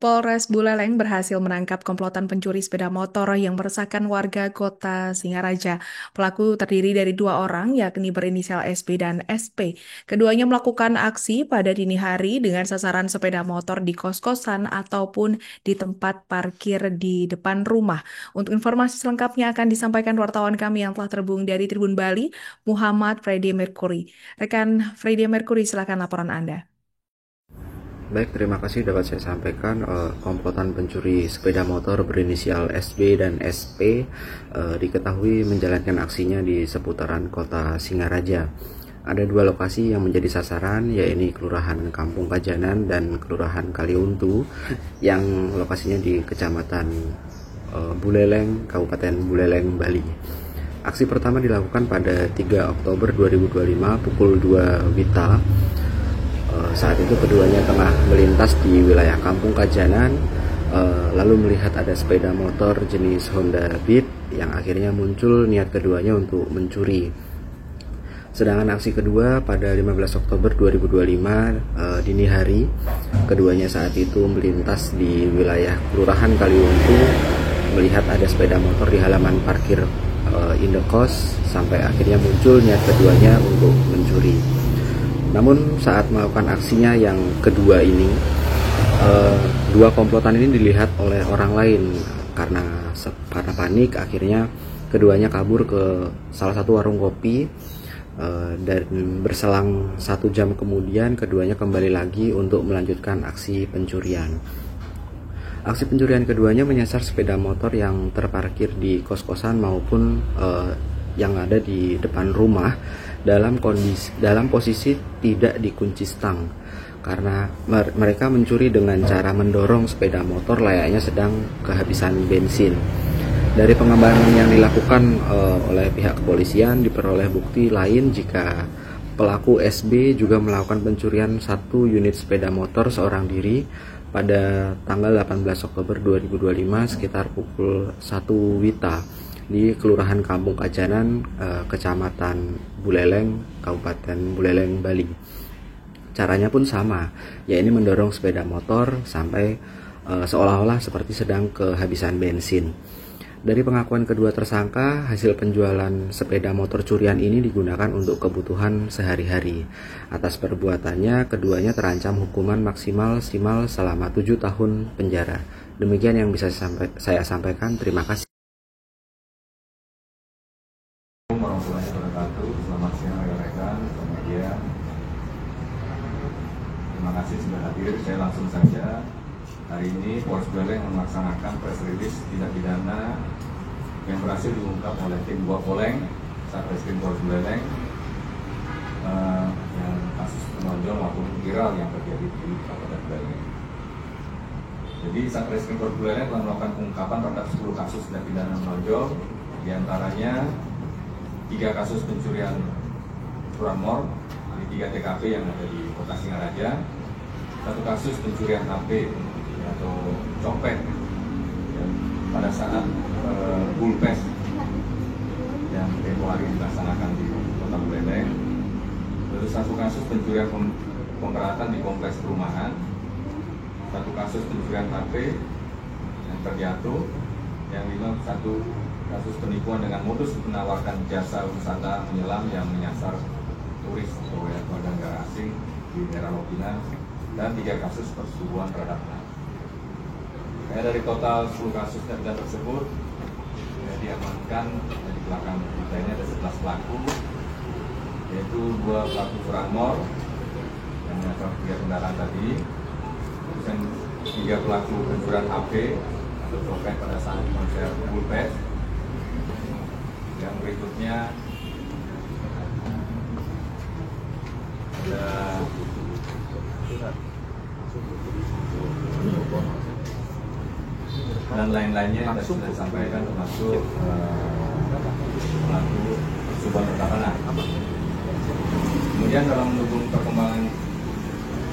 Polres Buleleng berhasil menangkap komplotan pencuri sepeda motor yang meresahkan warga kota Singaraja. Pelaku terdiri dari dua orang, yakni berinisial SB dan SP. Keduanya melakukan aksi pada dini hari dengan sasaran sepeda motor di kos-kosan ataupun di tempat parkir di depan rumah. Untuk informasi selengkapnya akan disampaikan wartawan kami yang telah terhubung dari Tribun Bali, Muhammad Freddy Mercury. Rekan Freddy Mercury, silakan laporan Anda. Baik, terima kasih dapat saya sampaikan komplotan pencuri sepeda motor berinisial SB dan SP diketahui menjalankan aksinya di seputaran kota Singaraja. Ada dua lokasi yang menjadi sasaran, yaitu Kelurahan Kampung Pajanan dan Kelurahan Kaliuntu, yang lokasinya di Kecamatan Buleleng, Kabupaten Buleleng, Bali. Aksi pertama dilakukan pada 3 Oktober 2025 pukul 2 WITA. Saat itu keduanya tengah melintas di wilayah Kampung Kajanan, lalu melihat ada sepeda motor jenis Honda Beat yang akhirnya muncul niat keduanya untuk mencuri. Sedangkan aksi kedua pada 15 Oktober 2025 dini hari, keduanya saat itu melintas di wilayah Kelurahan Kaliuntu, melihat ada sepeda motor di halaman parkir Indekos, sampai akhirnya muncul niat keduanya untuk mencuri. Namun saat melakukan aksinya yang kedua ini, dua komplotan ini dilihat oleh orang lain. Karena panik, akhirnya keduanya kabur ke salah satu warung kopi, dan berselang 1 jam kemudian keduanya kembali lagi untuk melanjutkan aksi pencurian. Aksi pencurian keduanya menyasar sepeda motor yang terparkir di kos-kosan maupun yang ada di depan rumah dalam posisi tidak dikunci stang, karena mereka mencuri dengan cara mendorong sepeda motor layaknya sedang kehabisan bensin. Dari pengembangan yang dilakukan oleh pihak kepolisian, diperoleh bukti lain jika pelaku SB juga melakukan pencurian 1 unit sepeda motor seorang diri pada tanggal 18 Oktober 2025 sekitar pukul 1 WITA di Kelurahan Kampung Kajanan, Kecamatan Buleleng, Kabupaten Buleleng, Bali. Caranya pun sama, yaitu mendorong sepeda motor sampai seolah-olah seperti sedang kehabisan bensin. Dari pengakuan kedua tersangka, hasil penjualan sepeda motor curian ini digunakan untuk kebutuhan sehari-hari. Atas perbuatannya, keduanya terancam hukuman maksimal selama 7 tahun penjara. Demikian yang bisa saya sampaikan. Terima kasih. Warahmatullahi wabarakatuh. Selamat siang rekan-rekan media. Terima kasih sudah hadir. Saya langsung saja. Hari ini Polres Buleleng melaksanakan press release tindak pidana yang berhasil diungkap oleh tim 2 Poleng Satreskrim Polres Buleleng, yang kasus menonjol maupun viral yang terjadi di Kabupaten Buleleng. Jadi Satreskrim Polres Buleleng telah melakukan pengungkapan terhadap 10 kasus tindak pidana menonjol, diantaranya 3 kasus pencurian curanmor di 3 TKP yang ada di Kota Singaraja, 1 kasus pencurian HP atau copet ya, pada saat Bulpes yang tempoh hari dilaksanakan di Kota Buleleng, lalu 1 kasus pencurian pemberatan di kompleks perumahan, 1 kasus pencurian HP yang terjatuh, yang 1 kasus penipuan dengan modus menawarkan jasa wisata menyelam yang menyasar turis atau warga negara asing di daerah Lopina, dan 3 kasus persetubuhan terhadap anak. Dari total 10 kasus tindak tersebut diamankan di belakang kita ini ada 11 pelaku, yaitu 2 pelaku curanmor yang menyasar 3 kendaraan tadi, dan 3 pelaku pencurian HP atau copet pada saat konser Bulpes. Yang berikutnya ada dan lain-lainnya yang sudah disampaikan, termasuk pelaku persetubuhan pertahanan. Kemudian dalam mendukung perkembangan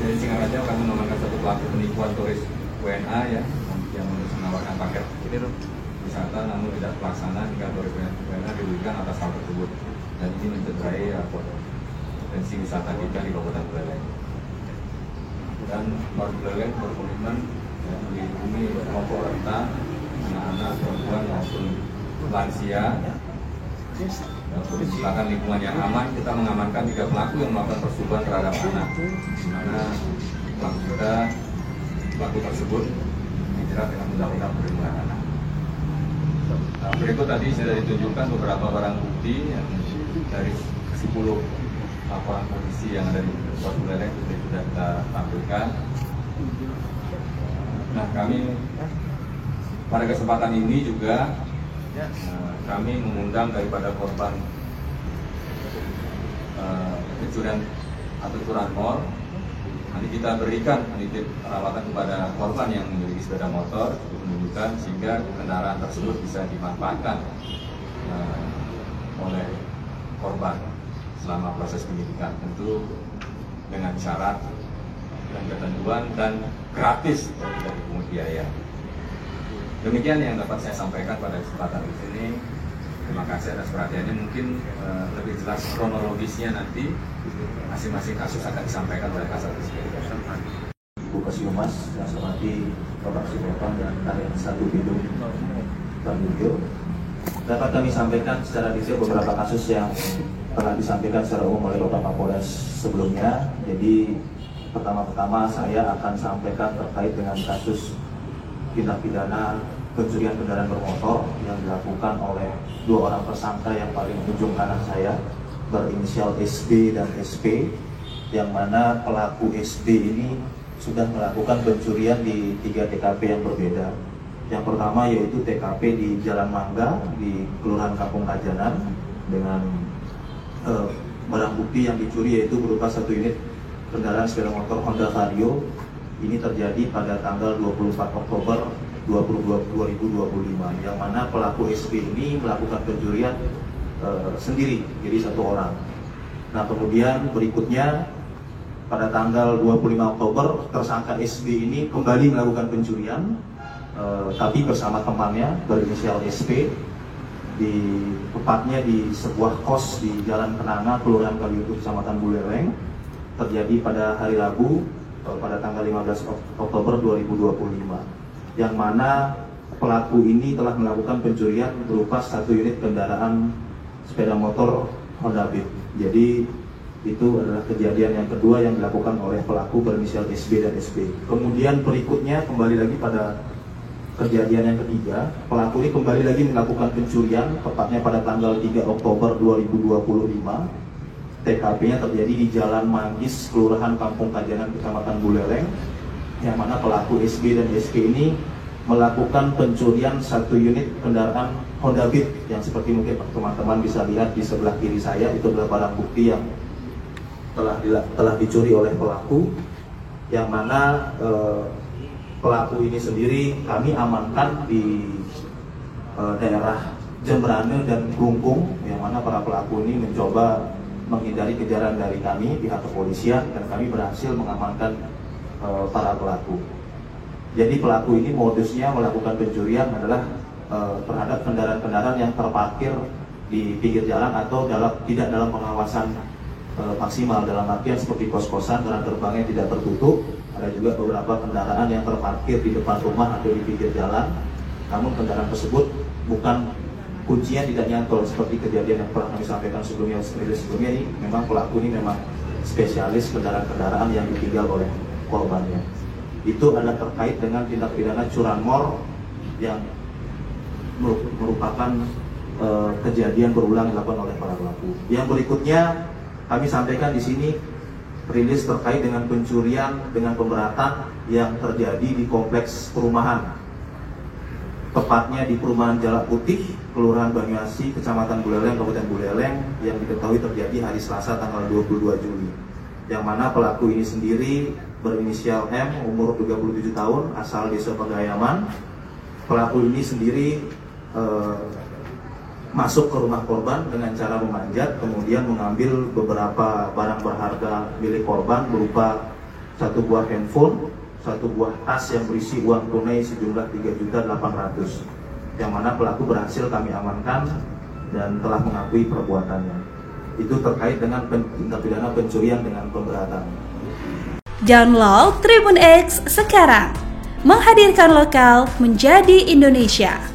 dari Singaraja, kami mengamankan 1 pelaku penipuan turis WNA ya, yang menawarkan paket wisata namun tidak terlaksana hingga turis WNA dirugikan atas hal tersebut, dan ini mencederai potensi wisata kita di Kabupaten Buleleng. Dan Polres Buleleng berkomitmen melindungi kelompok rentan, anak-anak, perempuan maupun lansia. Untuk menciptakan lingkungan yang aman, kita mengamankan 3 pelaku yang melakukan persetubuhan terhadap anak, di mana pelaku tersebut dijerat dengan undang-undang perlindungan anak. Nah, berikut tadi sudah ditunjukkan beberapa barang bukti yang dari 10 laporan polisi yang ada di Kota Buleleng itu sudah kita tampilkan. Nah, kami pada kesempatan ini juga kami mengundang daripada korban pencurian atau curanmor. Nanti kita berikan penitip perawatan kepada korban yang memiliki sepeda motor untuk menunjukkan sehingga kendaraan tersebut bisa dimanfaatkan oleh korban selama proses penyidikan, tentu dengan syarat dan ketentuan dan gratis dan tidak dipungut biaya. Demikian yang dapat saya sampaikan pada kesempatan ini. Terima kasih atas perhatiannya. Mungkin lebih jelas kronologisnya nanti masing-masing kasus akan disampaikan oleh Kasat Reskrim. Ibu Kasiumas, yang saya hormati Bapak Sipopang dan Kalian Satu Bidung Tanjung. Dapat kami sampaikan secara detail beberapa kasus yang telah disampaikan secara umum oleh Bapak Kapolres sebelumnya. Jadi pertama-tama saya akan sampaikan terkait dengan kasus tindak pidana pencurian kendaraan bermotor yang dilakukan oleh 2 orang tersangka yang paling ujung kanan saya, berinisial SB dan SP, yang mana pelaku SB ini sudah melakukan pencurian di 3 TKP yang berbeda. Yang pertama yaitu TKP di Jalan Mangga di Kelurahan Kampung Kajanan dengan barang bukti yang dicuri yaitu berupa 1 unit kendaraan sepeda motor Honda Vario. Ini terjadi pada tanggal 24 Oktober 2025, yang mana pelaku SB ini melakukan pencurian sendiri, jadi 1 orang. Nah, kemudian berikutnya pada tanggal 25 Oktober tersangka SB ini kembali melakukan pencurian, tapi bersama temannya berinisial SP, tepatnya di sebuah kos di Jalan Kenanga, Kelurahan Kaliutu, Kecamatan Buleleng, terjadi pada hari Rabu pada tanggal 15 Oktober 2025, yang mana pelaku ini telah melakukan pencurian berupa 1 unit kendaraan sepeda motor Honda Beat. Jadi itu adalah kejadian yang kedua yang dilakukan oleh pelaku berinisial SB dan SP. Kemudian berikutnya kembali lagi pada kejadian yang ketiga, pelaku ini kembali lagi melakukan pencurian tepatnya pada tanggal 3 Oktober 2025. TKP-nya terjadi di Jalan Manggis, Kelurahan Kampung Kajanan, Kecamatan Buleleng, yang mana pelaku SB dan SP ini melakukan pencurian 1 unit kendaraan Honda Beat yang seperti mungkin teman-teman bisa lihat di sebelah kiri saya. Itu adalah barang bukti yang telah dicuri oleh pelaku, yang mana pelaku ini sendiri kami amankan di daerah Jembrane dan Klungkung, yang mana para pelaku ini mencoba menghindari kejaran dari kami pihak kepolisian, dan kami berhasil mengamankan para pelaku. Jadi pelaku ini modusnya melakukan pencurian adalah terhadap kendaraan-kendaraan yang terparkir di pinggir jalan atau tidak dalam pengawasan maksimal, dalam artian seperti kos-kosan karena gerbangnya tidak tertutup. Ada juga beberapa kendaraan yang terparkir di depan rumah atau di pinggir jalan, namun kendaraan tersebut bukan kuncinya tidak nyantol seperti kejadian yang pernah kami sampaikan sebelumnya. Ini memang pelaku ini memang spesialis kendaraan-kendaraan yang ditinggal oleh korbannya. Itu ada terkait dengan tindak pidana curanmor yang merupakan kejadian berulang dilakukan oleh para pelaku. Yang berikutnya kami sampaikan di sini rilis terkait dengan pencurian dengan pemberatan yang terjadi di kompleks perumahan, tepatnya di perumahan Jalak Putih, Kelurahan Banyuasi, Kecamatan Buleleng, Kabupaten Buleleng, yang diketahui terjadi hari Selasa tanggal 22 Juli. Yang mana pelaku ini sendiri berinisial M, umur 37 tahun, asal desa Pagayaman. Pelaku ini sendiri masuk ke rumah korban dengan cara memanjat, kemudian mengambil beberapa barang berharga milik korban berupa 1 buah handphone, 1 buah tas yang berisi uang tunai sejumlah 3.800.000, yang mana pelaku berhasil kami amankan dan telah mengakui perbuatannya. Itu terkait dengan tindak pidana pencurian dengan pemberatan. Download Tribun X sekarang, menghadirkan lokal menjadi Indonesia.